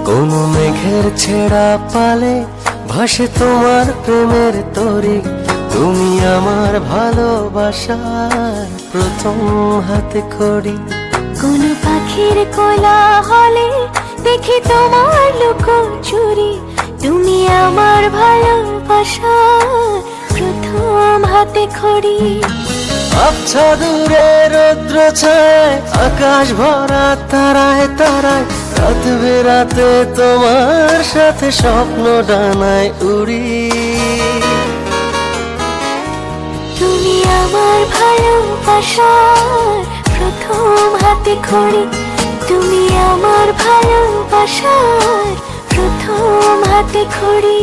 কোন মেঘের ছেঁড়া পালে ভাসে তোমার প্রেমের তরি, তুমি আমার ভালোবাসার প্রথম হাতে খড়ি। কোন পাখির কোলাহলে দেখি তোমার লুকোচুরি, তুমি আমার ভালোবাসার প্রথম হাতে খড়ি। আবছা দূরে রৌদ্র ছায়, আকাশ ভরা তারায় তারায়, রাত বেরাতে তোমার সাথে স্বপ্ন ডানায় উড়ি। তুমি আমার ভালোবাসার প্রথম হাতে খড়ি, তুমি আমার ভালোবাসার প্রথম হাতে খড়ি।